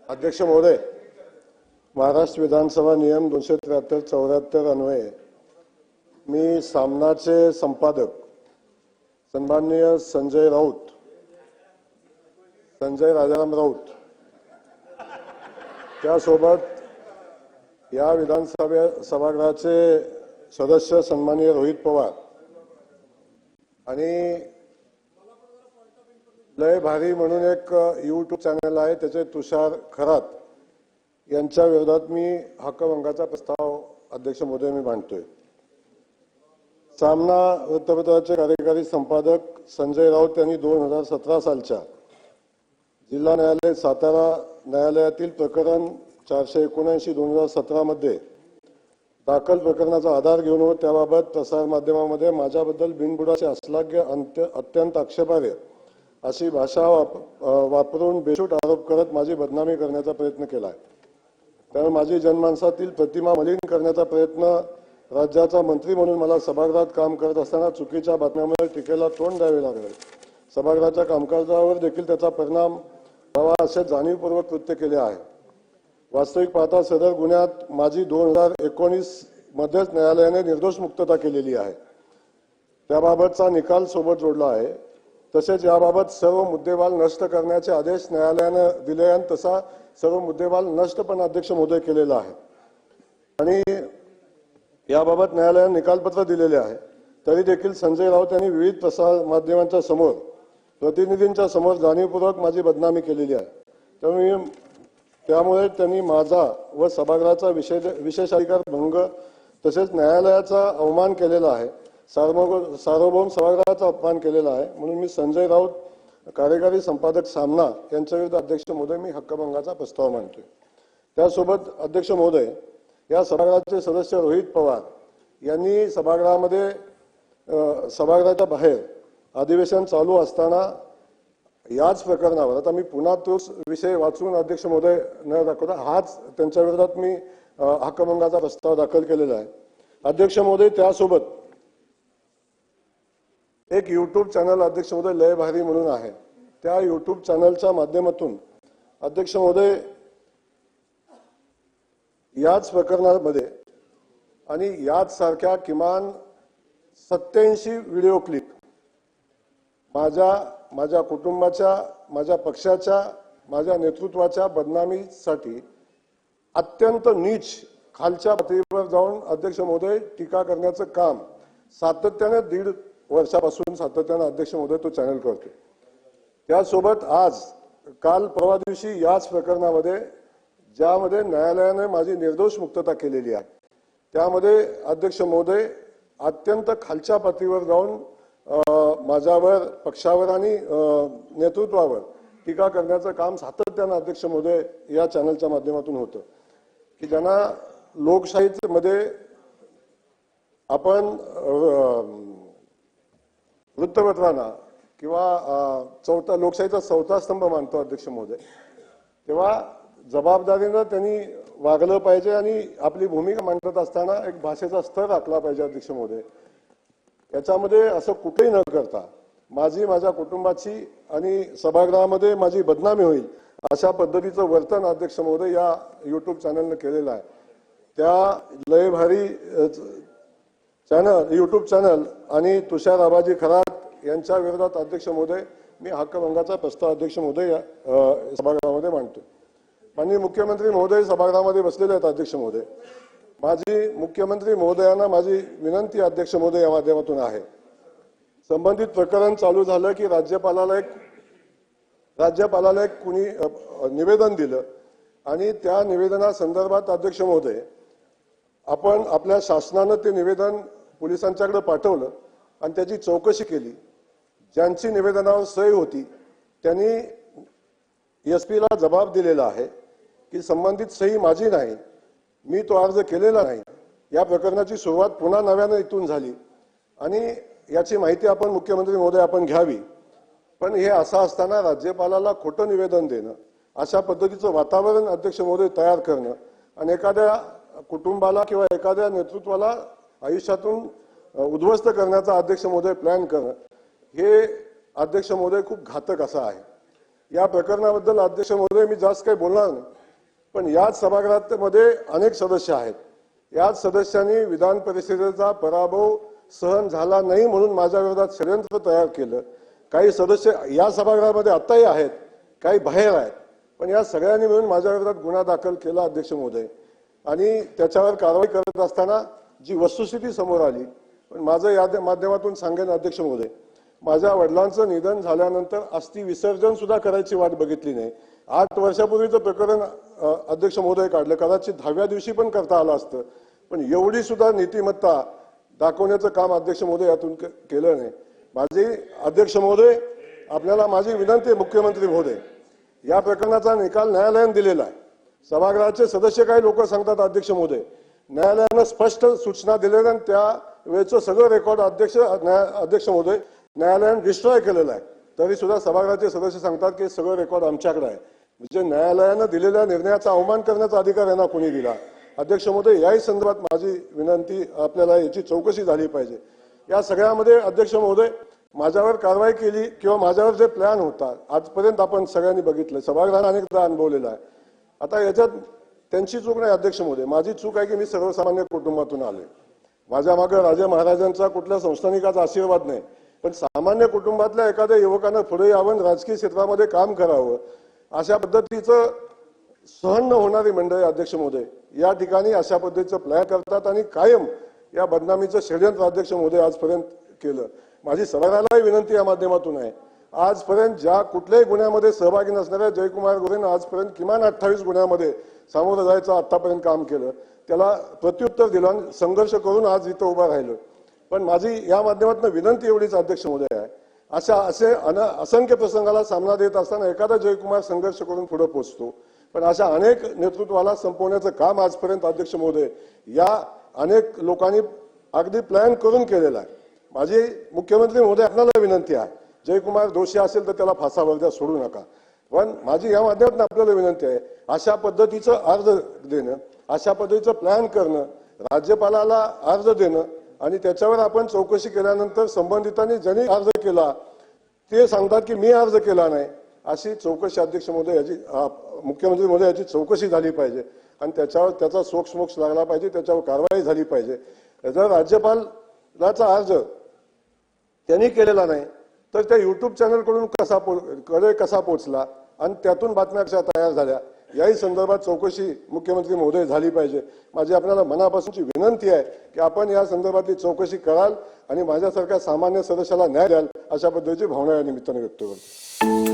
अध्यक्ष महोदय, महाराष्ट्र विधानसभा नियम 273-74 अन्वये मी सामनाचे संपादक सन्माननीय संजय राजाराम राऊत त्यासोबत या सभागृहाचे सदस्य सन्माननीय रोहित पवार आणि लय भारी म्हणून एक YouTube चॅनल आहे त्याचे तुषार खरात यांच्या विरोधात मी हक्कभंगाचा प्रस्ताव अध्यक्ष महोदय मी मांडतोय। सामना वृत्तपत्राचे कार्यकारी संपादक संजय राऊत यांनी 2017 सालच्या जिल्हा न्यायालय सातारा न्यायालयातील प्रकरण 479/2017 मध्ये दाखल प्रकरणाचा आधार घेऊन व त्याबाबत प्रसार माध्यमामध्ये माझ्याबद्दल बिनबुडाचे अश्लाघ्य अत्यंत आक्षेपार्ह अशी भाषा वापरून बेशूट आरोप करत माझी बदनामी करण्याचा प्रयत्न केला आहे। त्यामुळे माझी जनमानसातील प्रतिमा मलिन करण्याचा प्रयत्न राज्याचा मंत्री म्हणून मला सभागृहात काम करत असताना चुकीच्या बातम्यामुळे टीकेला तोंड द्यावे लागले। सभागृहाच्या कामकाजावर देखील त्याचा परिणाम व्हावा असे जाणीवपूर्वक कृत्य केले आहे। वास्तविक पाहता सदर गुन्ह्यात माझी 2019 मध्येच न्यायालयाने निर्दोष मुक्तता केलेली आहे। त्याबाबतचा निकाल सोबत जोडला आहे। तसेच याबाबत सर्व मुद्देमाल नष्ट करण्याचे आदेश न्यायालयाने दिले आणि तसा सर्व मुद्देमाल नष्ट पण अध्यक्ष महोदय केलेला आहे आणि याबाबत न्यायालयाने निकालपत्र दिलेले आहे। तरी देखील संजय राऊत यांनी विविध प्रसार माध्यमांच्या समोर प्रतिनिधींच्या समोर जाणीवपूर्वक माझी बदनामी केलेली आहे। त्यामुळे त्यांनी माझा व सभागृहाचा विशेषाधिकार भंग तसेच न्यायालयाचा अवमान केलेला आहे। सार्वभौम सभागृहाचा अपमान केलेला आहे। म्हणून मी संजय राऊत कार्यकारी संपादक सामना यांच्या विरुद्ध अध्यक्ष महोदय मी हक्कभंगाचा प्रस्ताव मांडतोय। त्यासोबत अध्यक्ष महोदय या सभागृहाचे सदस्य रोहित पवार यांनी सभागृहाच्या बाहेर अधिवेशन चालू असताना याच प्रकरणावर आता मी पुन्हा तोच विषय वाचून अध्यक्ष महोदय न दाखवता हाच त्यांच्या विरोधात मी हक्कभंगाचा प्रस्ताव दाखल केलेला आहे। अध्यक्ष महोदय त्यासोबत एक YouTube चॅनल अध्यक्ष महोदय लय भारी म्हणून आहे। त्या YouTube चॅनलच्या माध्यमातून अध्यक्ष महोदय याच प्रकरणामध्ये आणि याच सारख्या किमान 87 व्हिडिओ क्लिप माझ्या कुटुंबाच्या माझ्या पक्षाच्या माझ्या नेतृत्वाच्या बदनामीसाठी अत्यंत नीच खालच्या पातळीवर जाऊन अध्यक्ष महोदय टीका करण्याचं काम सातत्याने 1.5 वर्षापासून सातत्याने अध्यक्ष महोदय तो चॅनल करतो। त्यासोबत काल परवा दिवशी याच प्रकरणामध्ये ज्यामध्ये न्यायालयाने माझी निर्दोष मुक्तता केलेली आहे त्यामध्ये अध्यक्ष महोदय अत्यंत खालच्या पातळीवर जाऊन माझ्यावर पक्षावर आणि नेतृत्वावर टीका करण्याचं काम सातत्याने अध्यक्ष महोदय या चॅनलच्या माध्यमातून होतं की ज्यांना लोकशाहीमध्ये आपण वृत्तपत्रांना किंवा लोकशाहीचा चौथा स्तंभ मानतो अध्यक्ष महोदय, तेव्हा जबाबदारीनं त्यांनी वागलं पाहिजे आणि आपली भूमिका मांडत असताना एक भाषेचा स्तर राखला पाहिजे अध्यक्ष महोदय। याच्यामध्ये असं कुठेही न करता माझ्या कुटुंबाची आणि सभागृहामध्ये माझी बदनामी होईल अशा पद्धतीचं वर्तन अध्यक्ष महोदय या YouTube चॅनलने केलेलं आहे। त्या लय भारी YouTube चॅनल आणि तुषार आबाजी खरात यांच्या विरोधात अध्यक्ष महोदय मी हक्कभंगाचा प्रस्ताव अध्यक्ष महोदय या सभागृहामध्ये मांडतो। माननीय मुख्यमंत्री महोदय सभागृहामध्ये बसलेले आहेत अध्यक्ष महोदय। माझी मुख्यमंत्री महोदयांना माझी विनंती अध्यक्ष महोदय या माध्यमातून आहे, संबंधित प्रकरण चालू झालं की राज्यपालाला एक कुणी निवेदन दिलं आणि त्या निवेदनासंदर्भात अध्यक्ष महोदय आपण आपल्या शासनाने ते निवेदन पोलिसांच्याकडे पाठवलं आणि त्याची चौकशी केली। ज्यांची निवेदनावर सही होती त्यांनी SP ला जबाब दिलेला आहे की संबंधित सही माझी नाही, मी तो अर्ज केलेला नाही। या प्रकरणाची सुरुवात पुन्हा नव्याने इथून झाली आणि याची माहिती आपण मुख्यमंत्री महोदय आपण घ्यावी। पण हे असं असताना राज्यपालाला खोटं निवेदन देणं अशा पद्धतीचं वातावरण अध्यक्ष महोदय तयार करणं आणि एखाद्या कुटुंबाला किंवा एखाद्या नेतृत्वाला आयुष्यातून उद्ध्वस्त करण्याचा अध्यक्ष महोदय प्लॅन करणं हे अध्यक्ष महोदय खूप घातक असं आहे। या प्रकरणाबद्दल अध्यक्ष महोदय मी जास्त काही बोलणार नाही, पण याच सभागृहामध्ये अनेक सदस्य आहेत. याच सदस्यांनी विधान परिषदेचा पराभव सहन झाला नाही म्हणून माझ्या विरोधात षडयंत्र तयार केलं. काही सदस्य या सभागृहामध्ये आताही आहेत, काही बाहेर आहेत, पण या सगळ्यांनी मिळून माझ्या विरोधात गुन्हा दाखल केला अध्यक्ष महोदय. आणि त्याच्यावर कारवाई करत असताना जी वस्तुस्थिती समोर आली, पण माझं या माध्यमातून सांगेन अध्यक्ष महोदय, माझ्या वडिलांचं निधन झाल्यानंतर अस्थि विसर्जन सुद्धा करायची वाट बघितली नाही. 8 वर्षापूर्वीचं प्रकरण अध्यक्ष महोदय काढलं, कदाचित 10व्या दिवशी पण करता आलं असतं, पण एवढी सुद्धा नीतिमत्ता दाखवण्याचं काम अध्यक्ष महोदय यातून केलं नाही. माझी अध्यक्ष महोदय, आपल्याला माझी विनंती आहे मुख्यमंत्री महोदय, या प्रकरणाचा निकाल न्यायालयाने दिलेला आहे. सभागृहाचे सदस्य काही लोक सांगतात अध्यक्ष महोदय, न्यायालयानं स्पष्ट सूचना दिलेल्या आणि त्या वेळचं सगळं रेकॉर्ड अध्यक्ष महोदय न्यायालयाने डिस्ट्रॉय केलेलं आहे. तरी सुद्धा सभागृहाचे सदस्य सांगतात की सगळं रेकॉर्ड आमच्याकडे आहे. म्हणजे न्यायालयानं दिलेल्या निर्णयाचा अवमान करण्याचा अधिकार यांना कोणी दिला? अध्यक्ष महोदय, याही संदर्भात माझी विनंती, आपल्याला याची चौकशी झाली पाहिजे. या सगळ्यामध्ये अध्यक्ष महोदय, माझ्यावर कारवाई केली किंवा माझ्यावर जे प्लॅन होता आजपर्यंत आपण सगळ्यांनी बघितलं, सभागृहाने अनेकदा अनुभवलेला आहे. आता याच्यात त्यांची चूक नाही अध्यक्ष महोदय, माझी चूक आहे की मी सर्वसामान्य कुटुंबातून आलोय. माझ्या मागे राजे महाराजांचा कुठल्या संस्थानिकाचा आशीर्वाद नाही, पण सामान्य कुटुंबातल्या एखाद्या युवकानं पुढे यावं, राजकीय क्षेत्रामध्ये काम करावं, अशा पद्धतीचं सहन न होणारी मंडळी अध्यक्ष महोदय या ठिकाणी अशा पद्धतीचं प्लॅन करतात आणि कायम या बदनामीचं षडयंत्र अध्यक्ष महोदय आजपर्यंत केलं. माझी सगळ्यांनाही विनंती या माध्यमातून आहे, आजपर्यंत ज्या कुठल्याही गुन्ह्यामध्ये सहभागी नसणाऱ्या जयकुमार गोरेनं आजपर्यंत किमान 28 गुन्ह्यामध्ये सामोरं जायचं आतापर्यंत काम केलं, त्याला प्रत्युत्तर दिलं आणि संघर्ष करून आज इथं उभा राहिलो. पण माझी या माध्यमातून विनंती एवढीच अध्यक्ष महोदय आहे, असे असंख्य प्रसंगाला सामना देत असताना एखादा जयकुमार संघर्ष करून पुढे पोहोचतो, पण अशा अनेक नेतृत्वाला संपवण्याचं काम आजपर्यंत अध्यक्ष महोदय या अनेक लोकांनी अगदी प्लॅन करून केलेला आहे. माझी मुख्यमंत्री महोदय आपल्याला विनंती आहे, जयकुमार दोषी असेल तर त्याला फासावर द्या, सोडू नका. पण माझी या माध्यमातून आपल्याला विनंती आहे, अशा पद्धतीचं अर्ज देणं, अशा पद्धतीचं प्लॅन करणं, राज्यपालाला अर्ज देणं आणि त्याच्यावर आपण चौकशी केल्यानंतर संबंधितांनी ज्यांनी अर्ज केला ते सांगतात की मी अर्ज केला नाही, अशी चौकशी अध्यक्ष महोदय याची, मुख्यमंत्री महोदय याची चौकशी झाली पाहिजे आणि त्याच्यावर त्याचा सोक्ष लागला पाहिजे, त्याच्यावर कारवाई झाली पाहिजे. जर राज्यपालाचा अर्ज त्यांनी केलेला नाही तर त्या युट्यूब चॅनलकडून कसा पोचला आणि त्यातून बातम्या कशा तयार झाल्या, याही संदर्भात चौकशी मुख्यमंत्री महोदय झाली पाहिजे. माझी आपल्याला मनापासूनची विनंती आहे की आपण या संदर्भातली चौकशी कराल आणि माझ्यासारख्या सामान्य सदस्याला न्याय द्याल, अशा पद्धतीची भावना या निमित्ताने व्यक्त करतो.